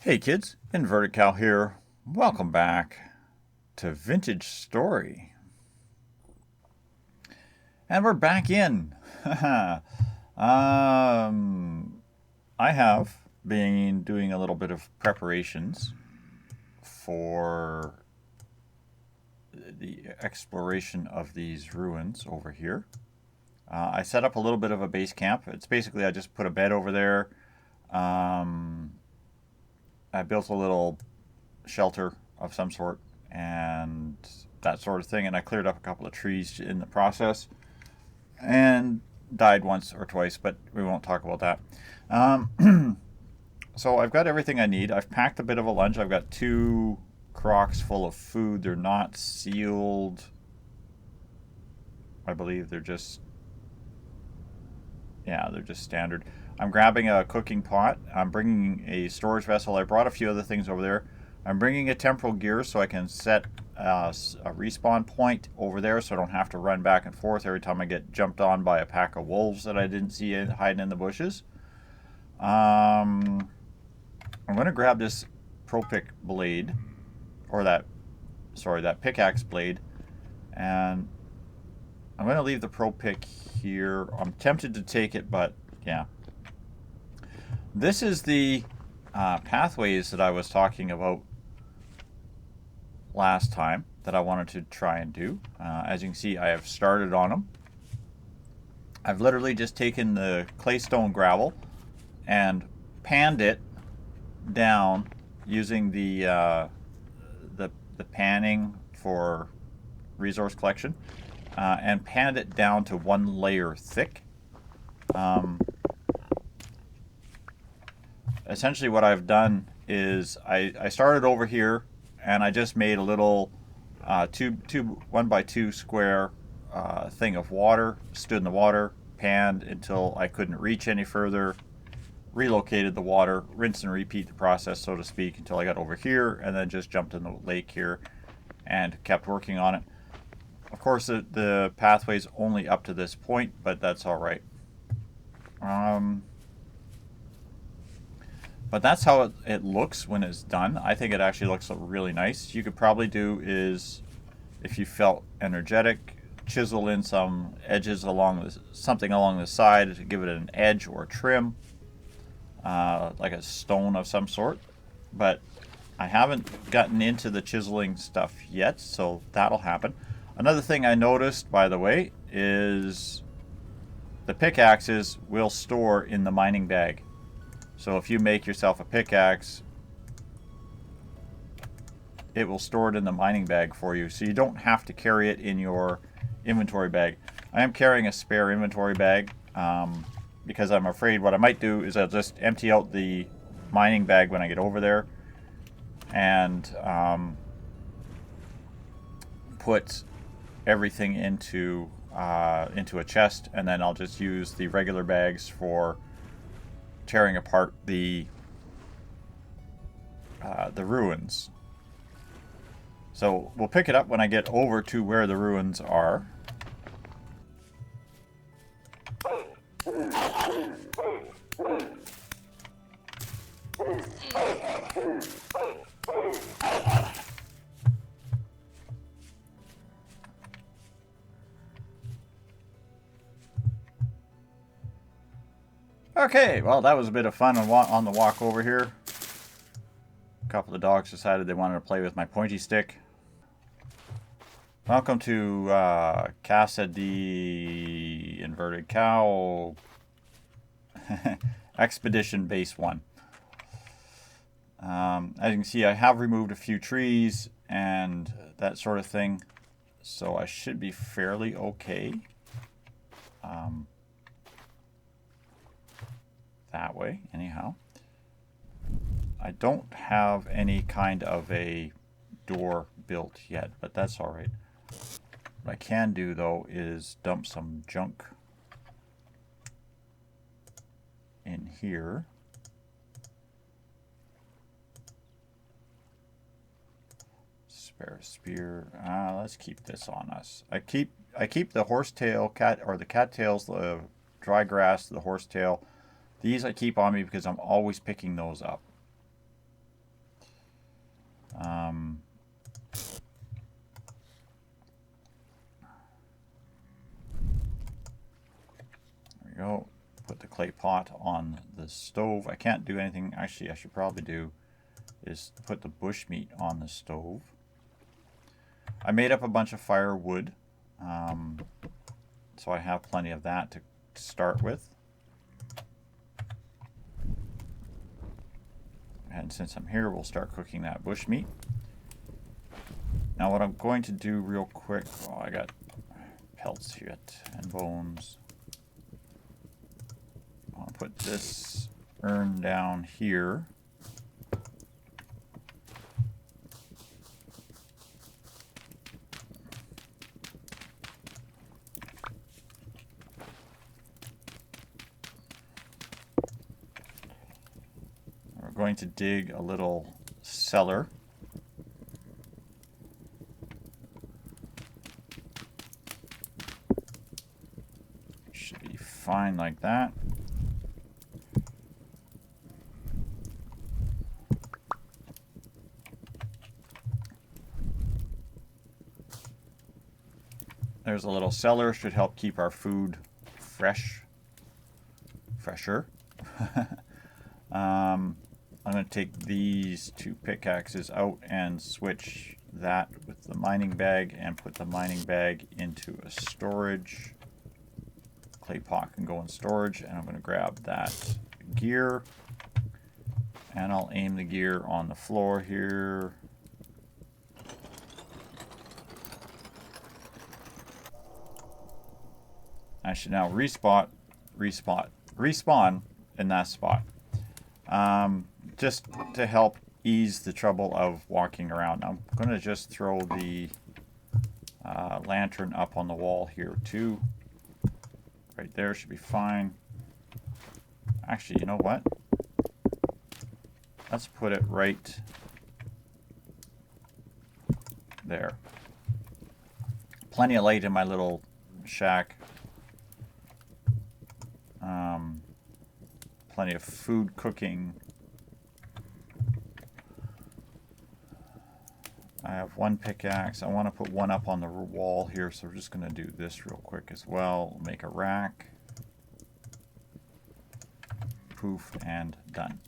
Hey kids, Inverted Cow here. Welcome back to Vintage Story. And we're back in. I have been doing a little bit of preparations for the exploration of these ruins over here. I set up a little bit of a base camp. It's basically I just put a bed over there. Um, I built a little shelter of some sort and that sort of thing. And I cleared up a couple of trees in the process and died once or twice, but we won't talk about that. So I've got everything I need. I've packed a bit of a lunch. I've got 2 crocs full of food. They're not sealed. I believe they're just, yeah, they're just standard. I'm grabbing a cooking pot. I'm bringing a storage vessel. I brought a few other things over there. I'm bringing a temporal gear so I can set a respawn point over there so I don't have to run back and forth every time I get jumped on by a pack of wolves that I didn't see hiding in the bushes. I'm going to grab this pro-pick blade, or that pickaxe blade, and I'm going to leave the pro-pick here. I'm tempted to take it, but yeah. This is the pathways that I was talking about last time that I wanted to try and do. As you can see, I have started on them. I've literally just taken the claystone gravel and panned it down using the panning for resource collection, and panned it down to 1 layer thick. Essentially what I've done is I started over here and I just made a little 1 by 2 square thing of water, stood in the water, panned until I couldn't reach any further, relocated the water, rinse and repeat the process, so to speak, until I got over here, and then just jumped in the lake here and kept working on it. Of course, the pathway's only up to this point, but that's all right. But that's how it looks when it's done. I think it actually looks really nice. You could probably do is, if you felt energetic, chisel in some edges along something along the side to give it an edge or trim, like a stone of some sort. But I haven't gotten into the chiseling stuff yet, so that'll happen. Another thing I noticed, by the way, is the pickaxes will store in the mining bag. So if you make yourself a pickaxe, it will store it in the mining bag for you. So you don't have to carry it in your inventory bag. I am carrying a spare inventory bag because I'm afraid what I might do is I'll just empty out the mining bag when I get over there and put everything into a chest, and then I'll just use the regular bags for tearing apart the ruins. So we'll pick it up when I get over to where the ruins are. Okay, well, that was a bit of fun on the walk over here. A couple of dogs decided they wanted to play with my pointy stick. Welcome to Casa de Inverted Cow Expedition Base 1. As you can see, I have removed a few trees and that sort of thing, so I should be fairly okay. That way, anyhow. I don't have any kind of a door built yet, but that's all right. What I can do, though, is dump some junk in here. Spare spear. Let's keep this on us. I keep the horsetail cat, or the cattails, the dry grass, the horsetail. These I keep on me because I'm always picking those up. There we go. Put the clay pot on the stove. I can't do anything. Actually, I should probably do is put the bushmeat on the stove. I made up a bunch of firewood, so I have plenty of that to start with. And since I'm here, we'll start cooking that bushmeat. Now what I'm going to do real quick, oh, I got pelts here and bones. I'll put this urn down here. We're going to dig a little cellar. Should be fine like that. There's a little cellar, should help keep our food fresher. I'm going to take these two pickaxes out and switch that with the mining bag and put the mining bag into a storage. Clay pot can go in storage, and I'm going to grab that gear and I'll aim the gear on the floor here. I should now respawn in that spot. Just to help ease the trouble of walking around. I'm going to just throw the lantern up on the wall here too. Right there should be fine. Actually, you know what? Let's put it right there. Plenty of light in my little shack. Plenty of food cooking. I have one pickaxe. I want to put one up on the wall here, so we're just going to do this real quick as well. Make a rack. Poof, and done.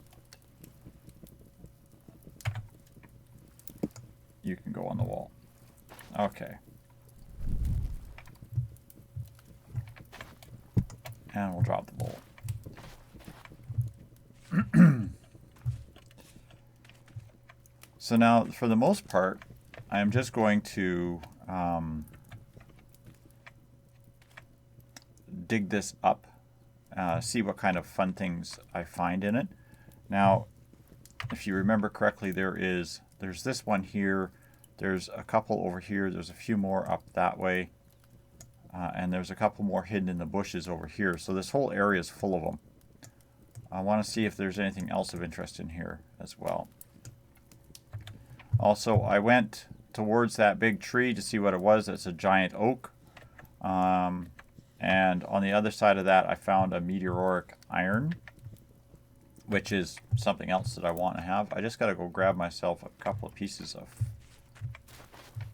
You can go on the wall. Okay. And we'll drop the bowl. So now, for the most part, I'm just going to dig this up, see what kind of fun things I find in it. Now, if you remember correctly, there's this one here, there's a couple over here, there's a few more up that way, and there's a couple more hidden in the bushes over here. So this whole area is full of them. I want to see if there's anything else of interest in here as well. Also, I went towards that big tree to see what it was. It's a giant oak. And on the other side of that, I found a meteoric iron, which is something else that I want to have. I just got to go grab myself a couple of pieces of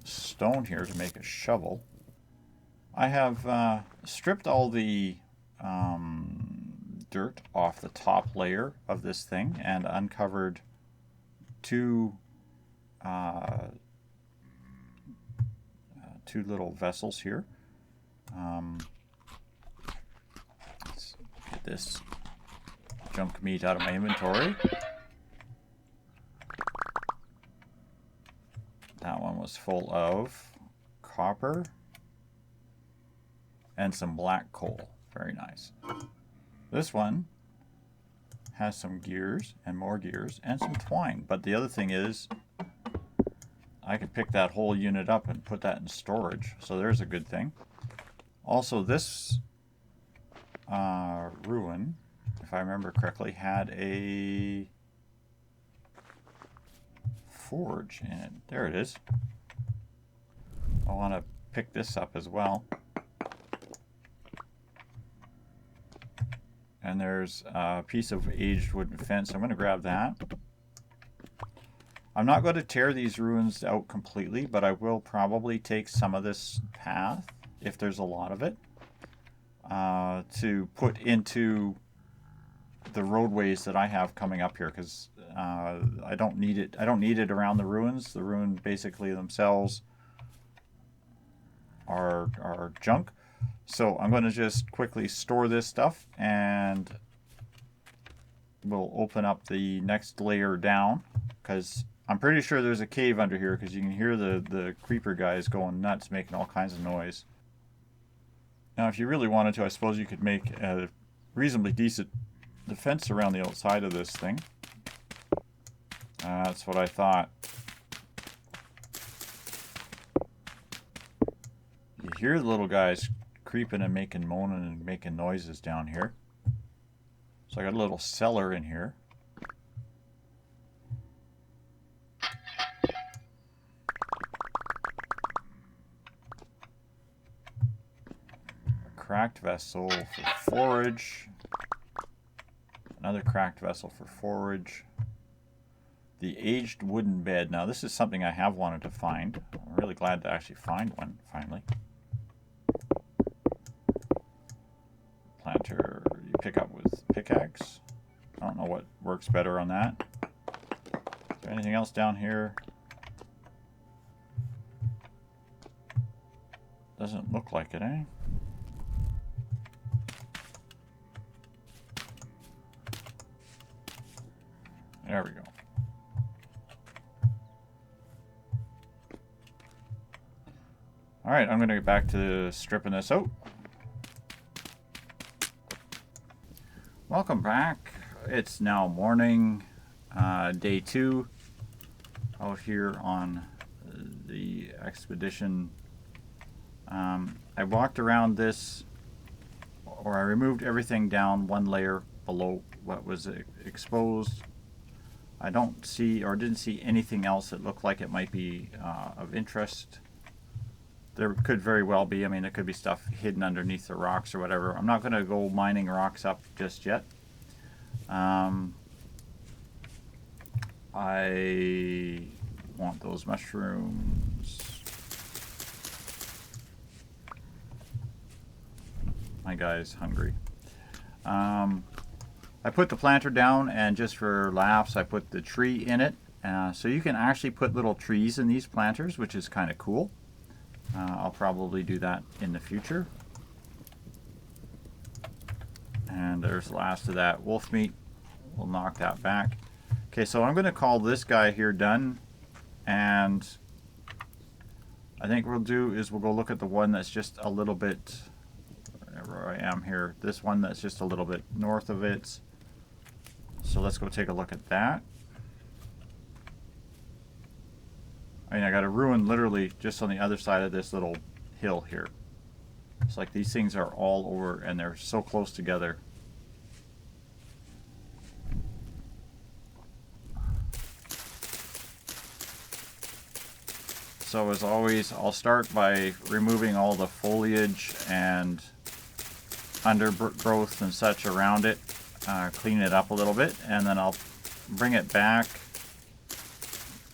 stone here to make a shovel. I have stripped all the dirt off the top layer of this thing and uncovered two little vessels here. Let's get this junk meat out of my inventory. That one was full of copper and some black coal. Very nice. This one has some gears and more gears and some twine. But the other thing is, I could pick that whole unit up and put that in storage. So there's a good thing. Also, this ruin, if I remember correctly, had a forge in it. There it is. I want to pick this up as well. And there's a piece of aged wooden fence. I'm going to grab that. I'm not going to tear these ruins out completely, but I will probably take some of this path, if there's a lot of it, to put into the roadways that I have coming up here, because I don't need it. I don't need it around the ruins. The ruins basically themselves are junk. So I'm going to just quickly store this stuff, and we'll open up the next layer down, because I'm pretty sure there's a cave under here, because you can hear the creeper guys going nuts, making all kinds of noise. Now, if you really wanted to, I suppose you could make a reasonably decent defense around the outside of this thing. That's what I thought. You hear the little guys creeping and making moaning and making noises down here. So I got a little cellar in here. A cracked vessel for forage. Another cracked vessel for forage. The aged wooden bed. Now this is something I have wanted to find. I'm really glad to actually find one finally. Planter you pick up with pickaxe. I don't know what works better on that. Is there anything else down here? Doesn't look like it, eh? There we go. Alright, I'm going to get back to stripping this out. Welcome back. It's now morning, day 2 out here on the expedition. I walked around this, or I removed everything down one layer below what was exposed. I don't see, or didn't see anything else that looked like it might be of interest. There could very well be. I mean, there could be stuff hidden underneath the rocks or whatever. I'm not going to go mining rocks up just yet. I want those mushrooms. My guy's hungry. I put the planter down, and just for laughs, I put the tree in it. So you can actually put little trees in these planters, which is kind of cool. I'll probably do that in the future. And there's the last of that wolf meat. We'll knock that back. Okay, so I'm going to call this guy here done. And I think what we'll do is we'll go look at the one that's just a little bit, wherever I am here, this one that's just a little bit north of it. So let's go take a look at that. I mean, I got a ruin literally just on the other side of this little hill here. It's like these things are all over, and they're so close together. So as always, I'll start by removing all the foliage and undergrowth and such around it, clean it up a little bit, and then I'll bring it back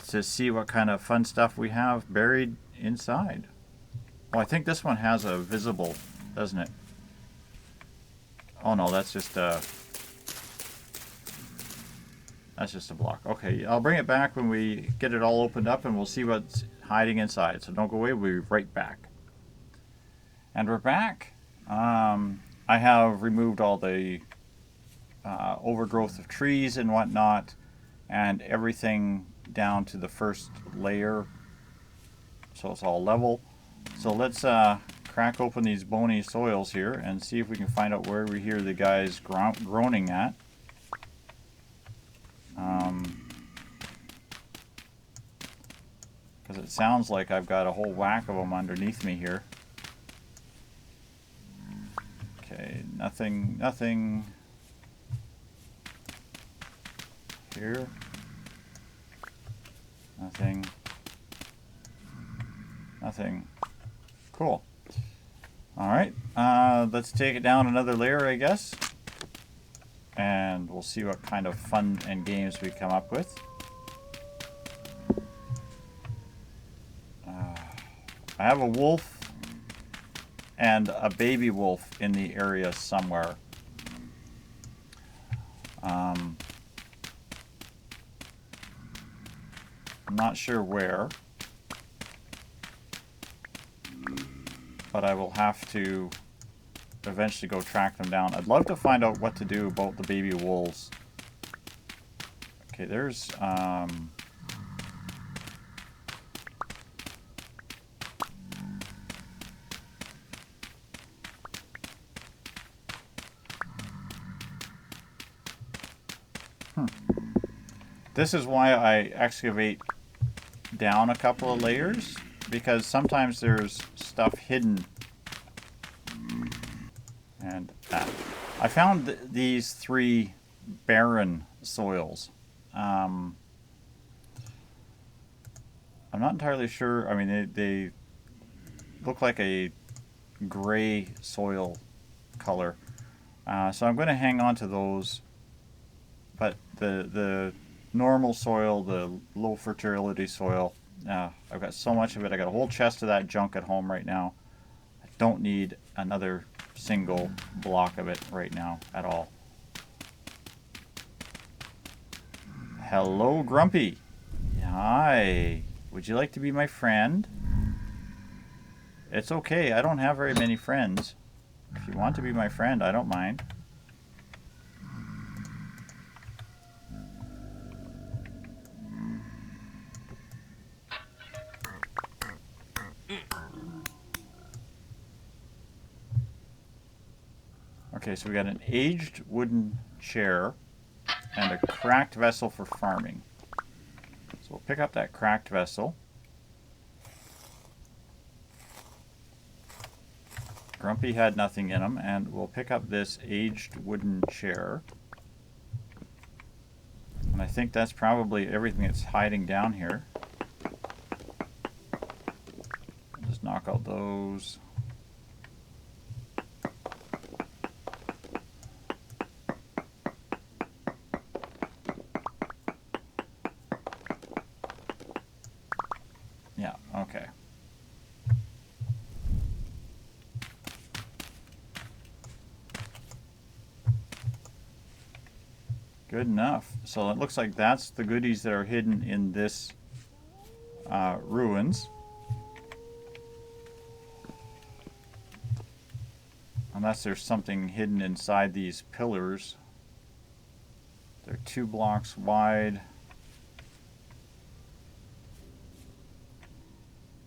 to see what kind of fun stuff we have buried inside. Oh, I think this one has a visible, doesn't it? Oh no, that's just a block. Okay, I'll bring it back when we get it all opened up, and we'll see what's hiding inside. So don't go away, we'll be right back. And we're back. I have removed all the overgrowth of trees and whatnot, and everything down to the first layer, so it's all level. So let's crack open these bony soils here and see if we can find out where we hear the guys groaning at. Because it sounds like I've got a whole whack of them underneath me here. Okay, nothing here. Nothing. Cool. Alright, let's take it down another layer, I guess. And we'll see what kind of fun and games we come up with. I have a wolf and a baby wolf in the area somewhere. I'm not sure where, but I will have to eventually go track them down. I'd love to find out what to do about the baby wolves. Okay, there's This is why I excavate down a couple of layers, because sometimes there's stuff hidden. And I found these 3 barren soils. I'm not entirely sure. I mean, they look like a gray soil color. So I'm going to hang on to those. But the normal soil, the low fertility soil, I've got so much of it. I got a whole chest of that junk at home right now. I don't need another single block of it right now at all. Hello, Grumpy. Hi. Would you like to be my friend? It's okay. I don't have very many friends. If you want to be my friend, I don't mind. Okay, so we got an aged wooden chair and a cracked vessel for farming. So we'll pick up that cracked vessel. Grumpy had nothing in him, and we'll pick up this aged wooden chair. And I think that's probably everything that's hiding down here. Just knock out those. Yeah, okay. Good enough. So it looks like that's the goodies that are hidden in this ruins. Unless there's something hidden inside these pillars. They're 2 blocks wide.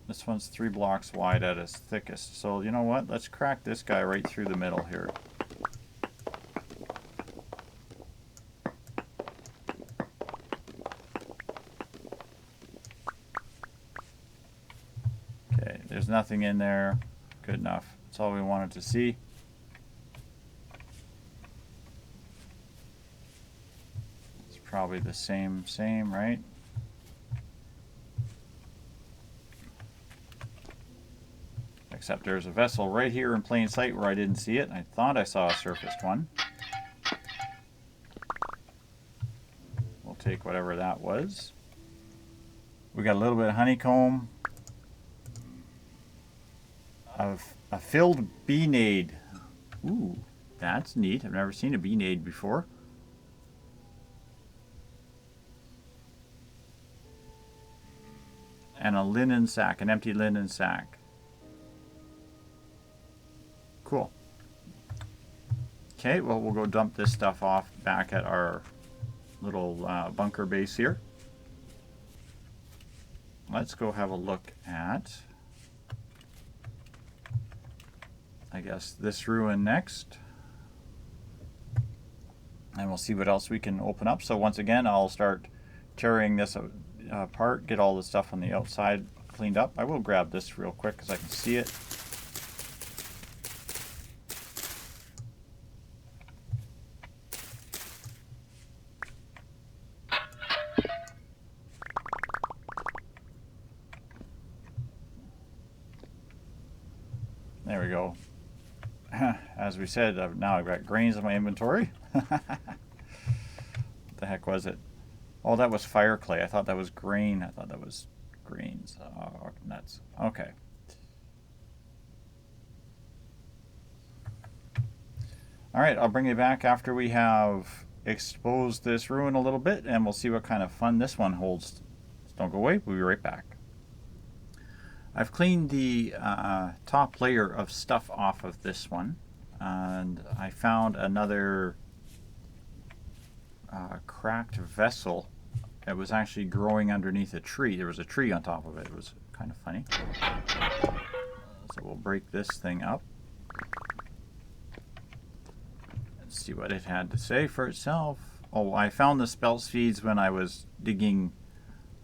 This one's 3 blocks wide at its thickest. So you know what? Let's crack this guy right through the middle here. Okay, there's nothing in there. Good enough. That's all we wanted to see. It's probably the same, right? Except there's a vessel right here in plain sight where I didn't see it. I thought I saw a surfaced one. We'll take whatever that was. We got a little bit of honeycomb. A filled bee-nade. Ooh, that's neat. I've never seen a bee-nade before. And a linen sack, an empty linen sack. Cool. Okay, well, we'll go dump this stuff off back at our little bunker base here. Let's go have a look at, I guess, this ruin next. And we'll see what else we can open up. So once again, I'll start tearing this apart, get all the stuff on the outside cleaned up. I will grab this real quick because I can see it. There we go. As we said, now I've got grains in my inventory. What the heck was it? Oh, that was fire clay. I thought that was grain. I thought that was grains. Oh, nuts. Okay. Alright, I'll bring you back after we have exposed this ruin a little bit, and we'll see what kind of fun this one holds. So don't go away, we'll be right back. I've cleaned the top layer of stuff off of this one, and I found another cracked vessel. It was actually growing underneath a tree. There was a tree on top of it. It was kind of funny. So we'll break this thing up. Let's see what it had to say for itself. Oh, I found the spelt seeds when I was digging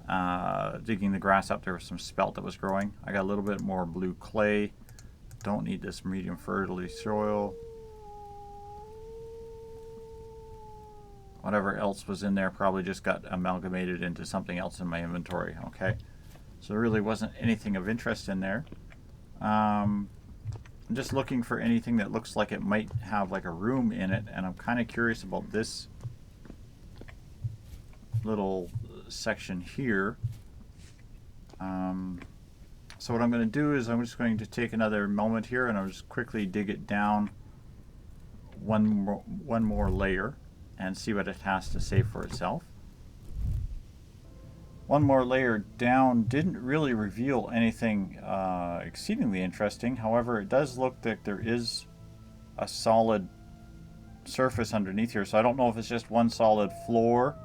the grass up. There was some spelt that was growing. I got a little bit more blue clay. Don't need this medium fertility soil. Whatever else was in there probably just got amalgamated into something else in my inventory. Okay, so there really wasn't anything of interest in there. I'm just looking for anything that looks like it might have like a room in it, and I'm kind of curious about this little section here. So what I'm going to do is I'm just going to take another moment here, and I'll just quickly dig it down one more layer and see what it has to say for itself. One more layer down didn't really reveal anything exceedingly interesting. However, it does look like there is a solid surface underneath here, so I don't know if it's just one solid floor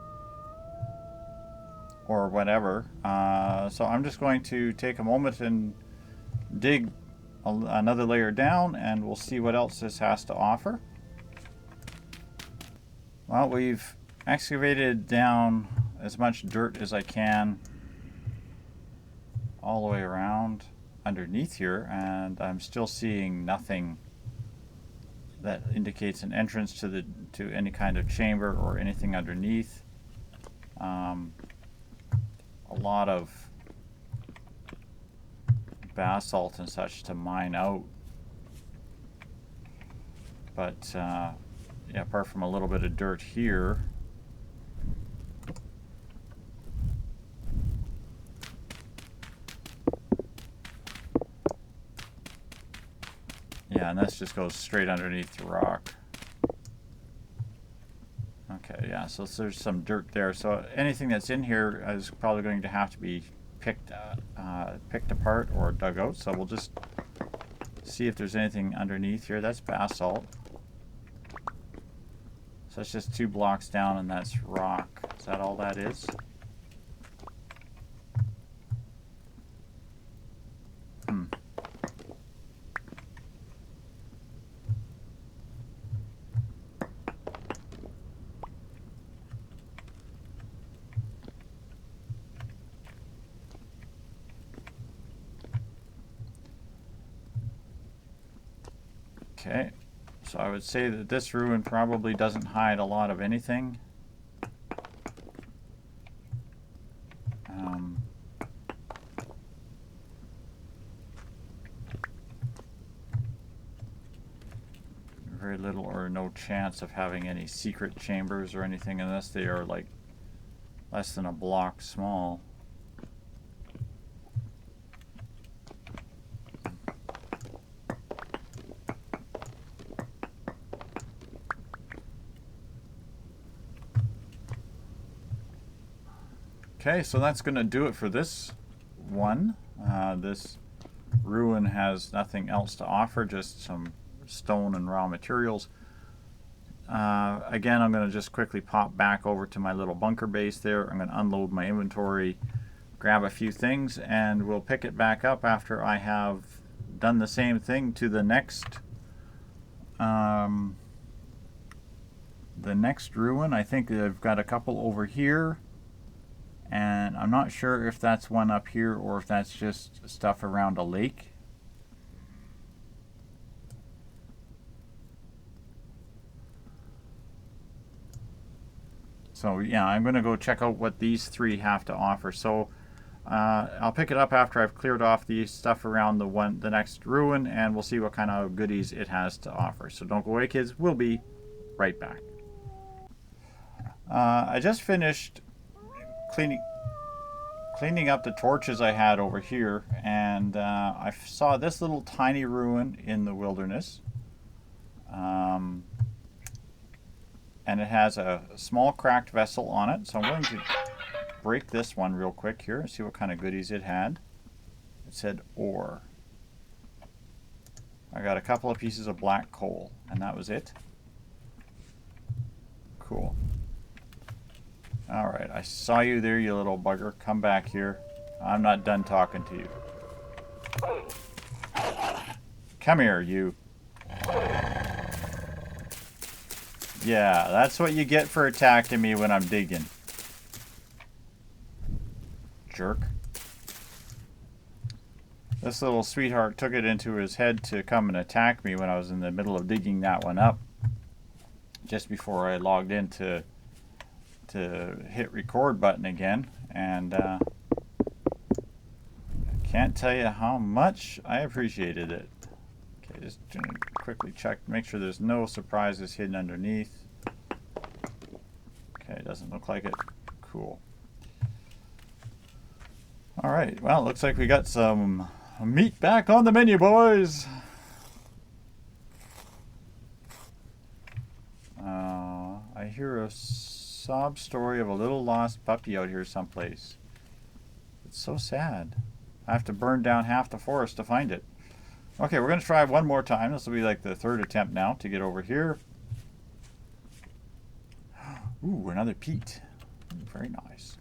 or whatever. So I'm just going to take a moment and dig another layer down, and we'll see what else this has to offer. Well, we've excavated down as much dirt as I can all the way around underneath here, and I'm still seeing nothing that indicates an entrance to any kind of chamber or anything underneath. A lot of basalt and such to mine out, but yeah, apart from a little bit of dirt here, yeah, and this just goes straight underneath the rock. Okay, yeah, so there's some dirt there. So anything that's in here is probably going to have to be picked apart or dug out. So we'll just see if there's anything underneath here. That's basalt. So it's just 2 blocks down, and that's rock. Is that all that is? Okay, so I would say that this ruin probably doesn't hide a lot of anything. Very little or no chance of having any secret chambers or anything unless they are like less than a block small. Okay, so that's going to do it for this one. This ruin has nothing else to offer, just some stone and raw materials. Again, I'm going to just quickly pop back over to my little bunker base there. I'm going to unload my inventory, grab a few things, and we'll pick it back up after I have done the same thing to the next ruin. I think I've got a couple over here, and I'm not sure if that's one up here or if that's just stuff around a lake. So yeah, I'm going to go check out what these 3 have to offer. So I'll pick it up after I've cleared off the stuff around the next ruin, and we'll see what kind of goodies it has to offer. So don't go away, kids. We'll be right back. I just finished cleaning up the torches I had over here, and I saw this little tiny ruin in the wilderness. and it has a small cracked vessel on it. So I'm going to break this one real quick here and see what kind of goodies it had. It said ore. I got a couple of pieces of black coal, and that was it. Cool. Alright, I saw you there, you little bugger. Come back here. I'm not done talking to you. Come here, you. Yeah, that's what you get for attacking me when I'm digging. Jerk. This little sweetheart took it into his head to come and attack me when I was in the middle of digging that one up. Just before I logged in to hit record button again. And I can't tell you how much I appreciated it. Okay, just gonna quickly check, make sure there's no surprises hidden underneath. Okay, doesn't look like it. Cool. Alright, well, looks like we got some meat back on the menu, boys. I hear a sob story of a little lost puppy out here someplace. It's so sad. I have to burn down half the forest to find it. Okay, we're going to try one more time. This will be like the third attempt now to get over here. Ooh, another peat. Very nice.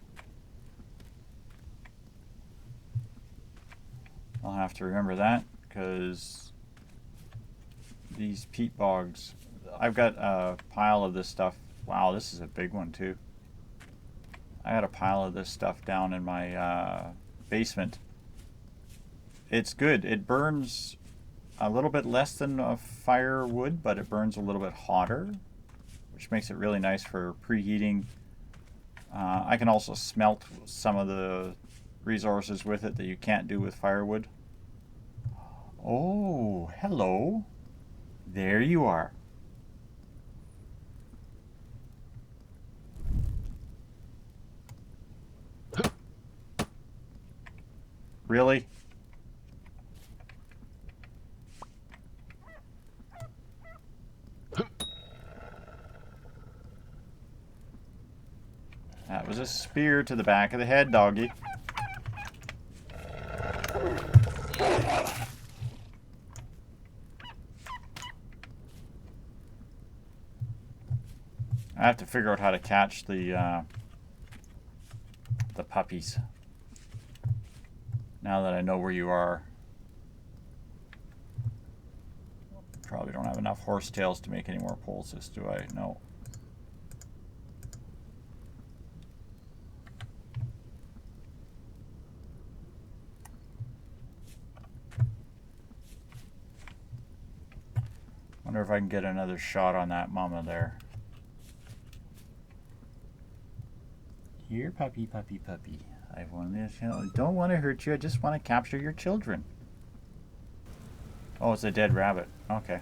I'll have to remember that because these peat bogs, I've got a pile of this stuff. Wow, this is a big one too. I got a pile of this stuff down in my basement. It's good. It burns a little bit less than a firewood, but it burns a little bit hotter, which makes it really nice for preheating. I can also smelt some of the resources with it that you can't do with firewood. Oh, hello. There you are. Really? That was a spear to the back of the head, doggy. I have to figure out how to catch the puppies. Now that I know where you are. Probably don't have enough horsetails to make any more pulses, do I? No. Wonder if I can get another shot on that mama there. Here, puppy, puppy, puppy. I don't want to hurt you. I just want to capture your children. Oh, it's a dead rabbit. Okay.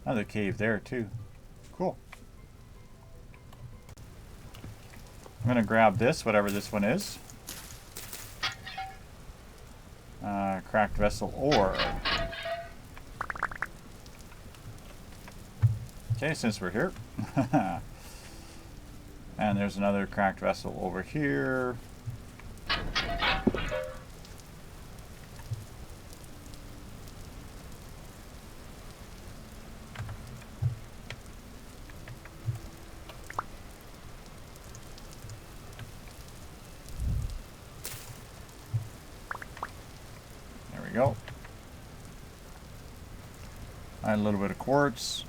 Another cave there, too. Cool. I'm going to grab this, whatever this one is. Cracked vessel ore. Okay, since we're here. And there's another cracked vessel over here. There we go. Add a little bit of quartz.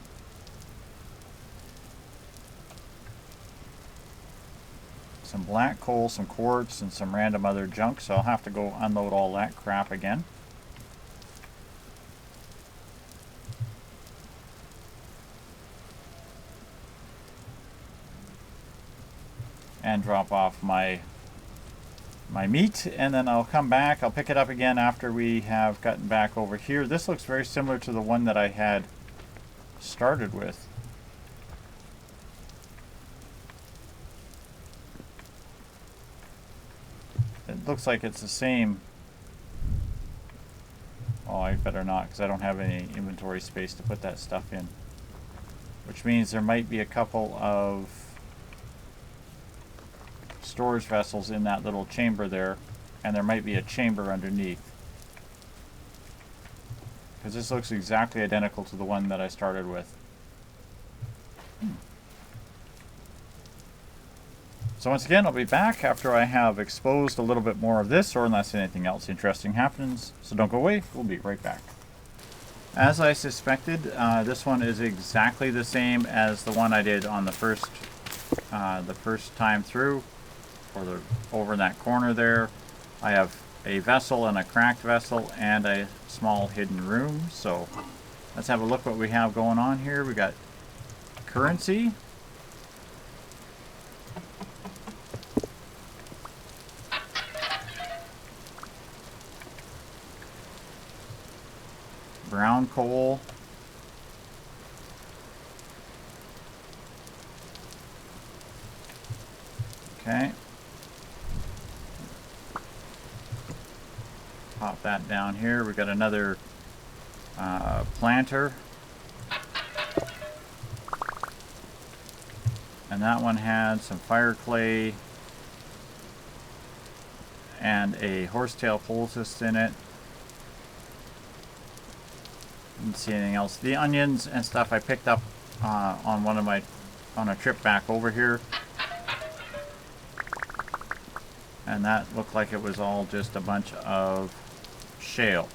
Some black coal, some quartz, and some random other junk, so I'll have to go unload all that crap again. And drop off my meat, and then I'll come back. I'll pick it up again after we have gotten back over here. This looks very similar to the one that I had started with. It looks like it's the same. Oh, I better not, because I don't have any inventory space to put that stuff in. which means there might be a couple of storage vessels in that little chamber there, and there might be a chamber underneath. Because this looks exactly identical to the one that I started with. So once again, I'll be back after I have exposed a little bit more of this, or unless anything else interesting happens. So don't go away, we'll be right back. As I suspected, this one is exactly the same as the one I did on the first time through, or over in that corner there. I have a vessel and a cracked vessel and a small hidden room. So let's have a look what we have going on here. We got currency. Brown coal. Okay. Pop that down here. We got another planter. And that one had some fire clay and a horsetail poultice in it. Didn't see anything else. The onions and stuff I picked up on a trip back over here. And that looked like it was all just a bunch of shale.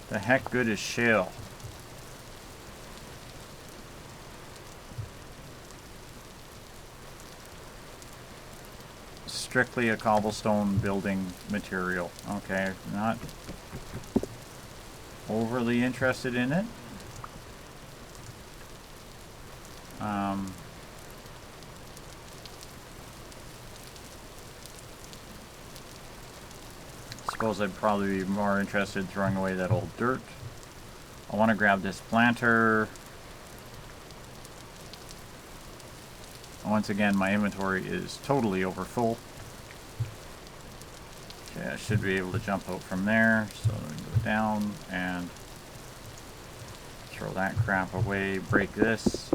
The heck good is shale? Strictly a cobblestone building material. Okay, not overly interested in it. Suppose I'd probably be more interested in throwing away that old dirt. I want to grab this planter. Once again, my inventory is totally over full. Okay, I should be able to jump out from there. So I'm going to go down and throw that crap away, break this.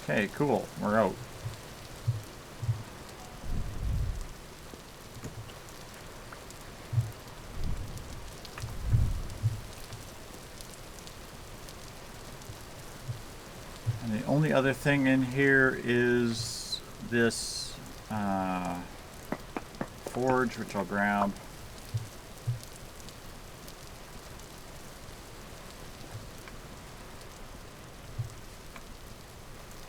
Okay, cool. We're out. And the only other thing in here is this forge, which I'll grab.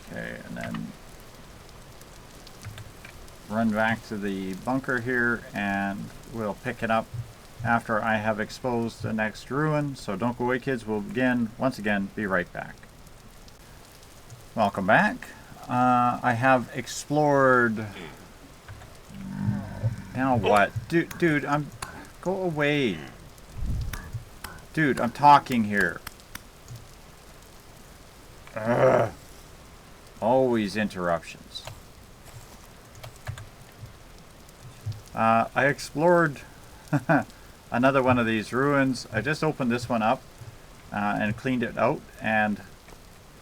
Okay, and then run back to the bunker here, and we'll pick it up after I have exposed the next ruin. So don't go away, kids. We'll once again, be right back. Welcome back. I have explored. Now what? Dude, go away. Dude, I'm talking here. Ugh. Always interruptions. I explored another one of these ruins. I just opened this one up and cleaned it out, and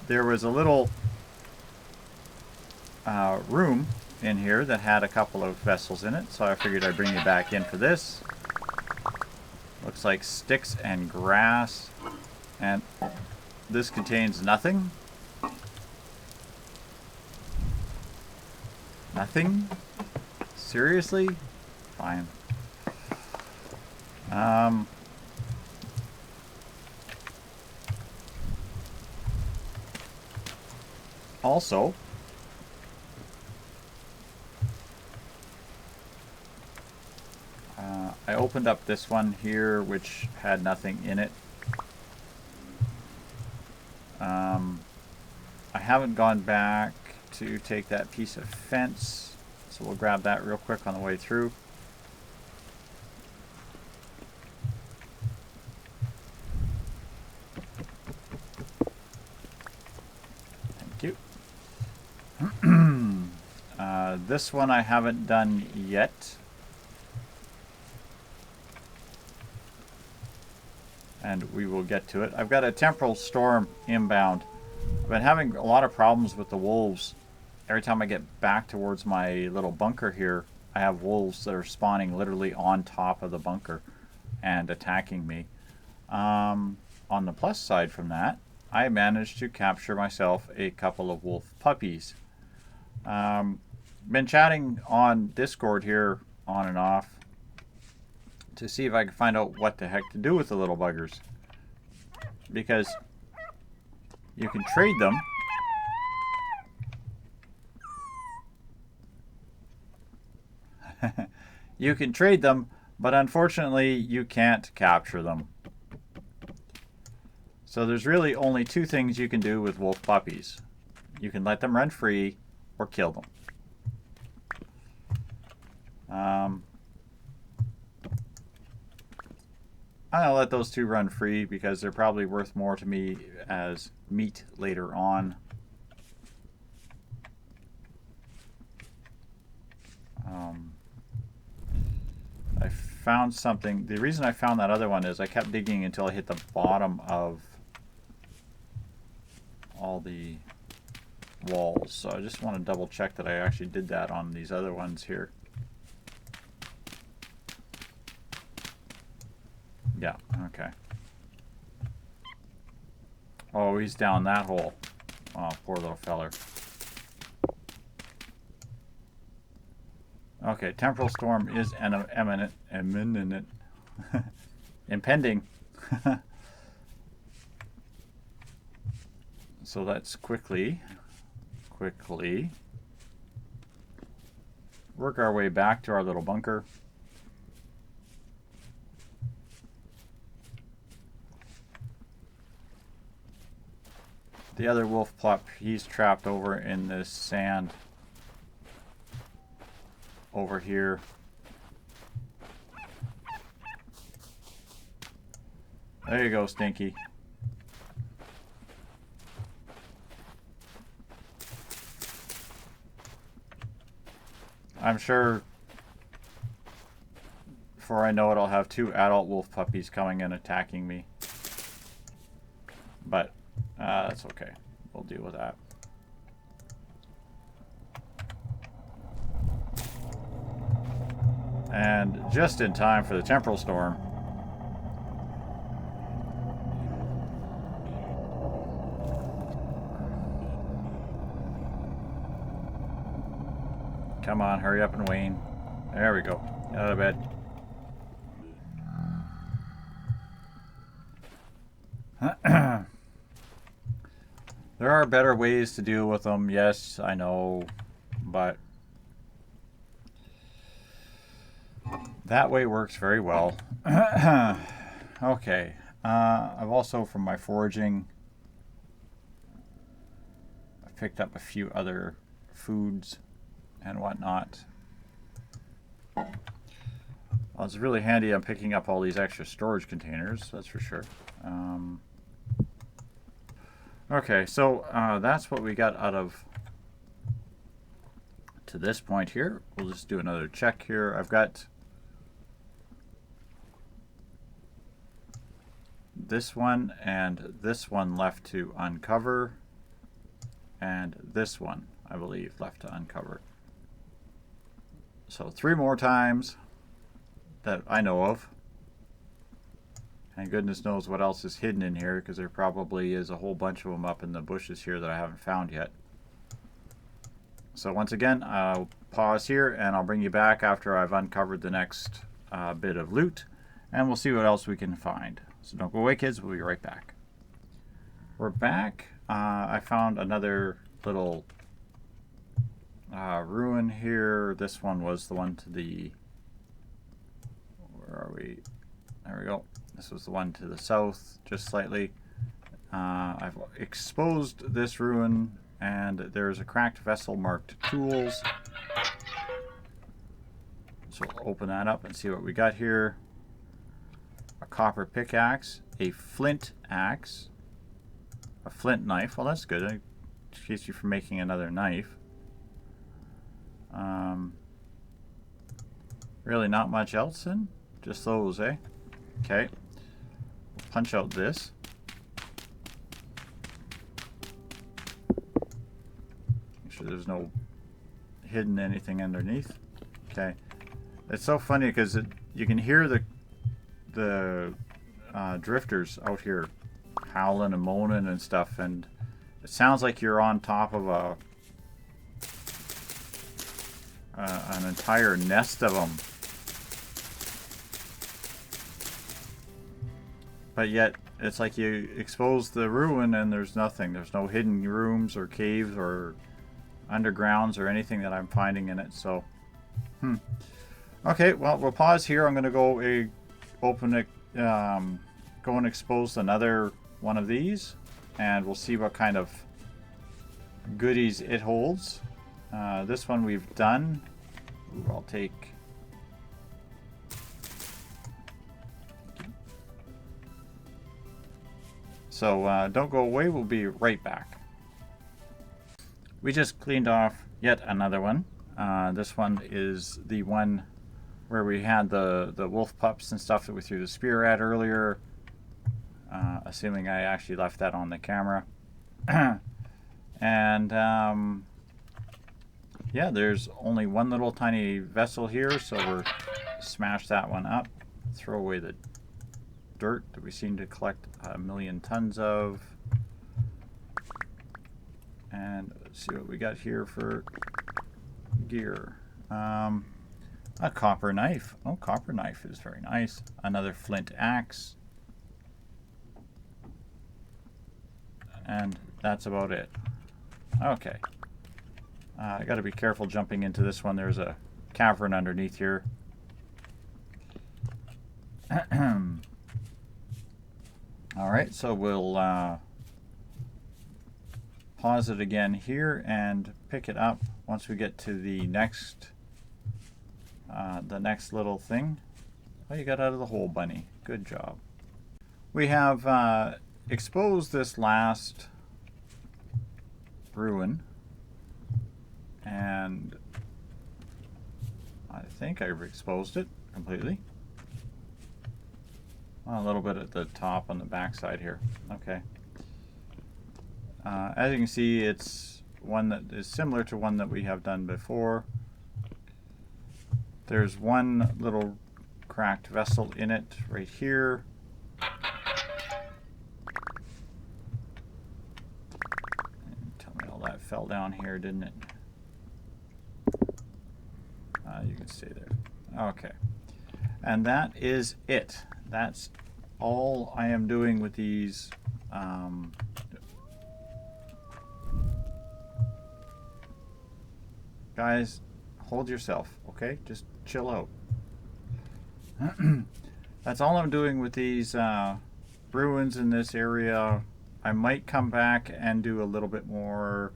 there was a little room in here that had a couple of vessels in it, so I figured I'd bring you back in for this. Looks like sticks and grass, and this contains nothing. Nothing? Seriously? Fine. Also, I opened up this one here, which had nothing in it. I haven't gone back to take that piece of fence, so we'll grab that real quick on the way through. Thank you. This one I haven't done yet. and we will get to it. I've got a temporal storm inbound. I've been having a lot of problems with the wolves. Every time I get back towards my little bunker here, I have wolves that are spawning literally on top of the bunker and attacking me. On the plus side from that, I managed to capture myself a couple of wolf puppies. Been chatting on Discord here on and off to see if I can find out what the heck to do with the little buggers. Because you can trade them. You can trade them, but unfortunately you can't capture them. So there's really only two things you can do with wolf puppies. You can let them run free or kill them. I'm going to let those two run free because they're probably worth more to me as meat later on. I found something. The reason I found that other one is I kept digging until I hit the bottom of all the walls. So I just want to double check that I actually did that on these other ones here. Yeah, okay. Oh, he's down that hole. Oh, poor little feller. Okay, temporal storm is imminent. Impending. So let's quickly work our way back to our little bunker. The other wolf pup, he's trapped over in this sand over here. There you go, Stinky. I'm sure before I know it, I'll have two adult wolf puppies coming and attacking me. But that's okay. We'll deal with that. And just in time for the temporal storm. Come on, hurry up and wane. There we go. Get out of bed. There are better ways to deal with them, yes, I know, but that way works very well. Okay, I've also, from my foraging, I've picked up a few other foods and whatnot. Well, it's really handy I'm picking up all these extra storage containers, that's for sure. Okay, so that's what we got out of to this point here. We'll just do another check here. I've got this one and this one left to uncover, and this one, I believe, left to uncover. So 3 more times that I know of. And goodness knows what else is hidden in here, because there probably is a whole bunch of them up in the bushes here that I haven't found yet. So once again, I'll pause here and I'll bring you back after I've uncovered the next bit of loot, and we'll see what else we can find. So don't go away, kids. We'll be right back. We're back. I found another little ruin here. This one was the one to the... Where are we? There we go. This was the one to the south, just slightly. I've exposed this ruin, and there's a cracked vessel marked tools. So we'll open that up and see what we got here. A copper pickaxe, a flint axe, a flint knife. Well, that's good. It keeps you from making another knife. Really not much else in? Just those, eh? Okay. punch out this. Make sure there's no hidden anything underneath. Okay. It's so funny because you can hear the drifters out here howling and moaning and stuff, and it sounds like you're on top of an entire nest of them. But yet, it's like you expose the ruin and there's nothing. There's no hidden rooms or caves or undergrounds or anything that I'm finding in it. So, okay, well, we'll pause here. I'm going to go open it, go and expose another one of these, and we'll see what kind of goodies it holds. This one we've done. Ooh, I'll take... So don't go away, we'll be right back. We just cleaned off yet another one. This one is the one where we had the wolf pups and stuff that we threw the spear at earlier. Assuming I actually left that on the camera. And yeah, there's only one little tiny vessel here, so we're smash that one up, throw away the dirt that we seem to collect 1,000,000 tons of, and let's see what we got here for gear. A copper knife. Oh, copper knife is very nice. Another flint axe, and that's about it. Okay. I got to be careful jumping into this one. There's a cavern underneath here. Alright, so we'll pause it again here and pick it up once we get to the next little thing. Oh, you got out of the hole, bunny. Good job. We have exposed this last ruin, and I think I've exposed it completely. Well, a little bit at the top on the back side here. Okay. As you can see, it's one that is similar to one that we have done before. There's one little cracked vessel in it right here. And tell me all that fell down here, didn't it? You can stay there. Okay. And that is it. That's all I am doing with these guys, hold yourself, okay? Just chill out. That's all I'm doing with these ruins in this area. I might come back and do a little bit more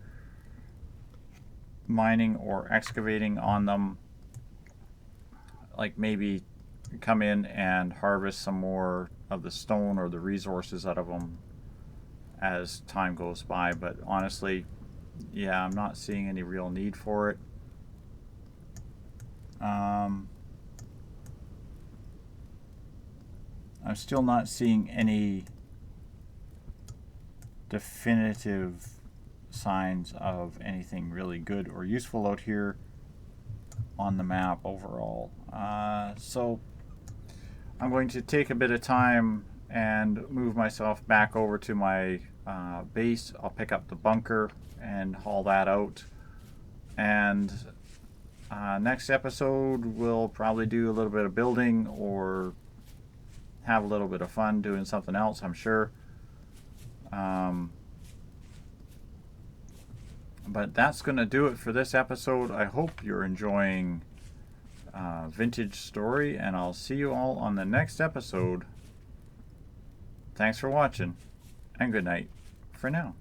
mining or excavating on them. Like maybe come in and harvest some more of the stone or the resources out of them as time goes by, but honestly, yeah, I'm not seeing any real need for it. I'm still not seeing any definitive signs of anything really good or useful out here on the map overall. So I'm going to take a bit of time and move myself back over to my base. I'll pick up the bunker and haul that out. And next episode we'll probably do a little bit of building or have a little bit of fun doing something else, I'm sure. But that's going to do it for this episode. I hope you're enjoying Vintage Story, and I'll see you all on the next episode. Thanks for watching, and good night for now.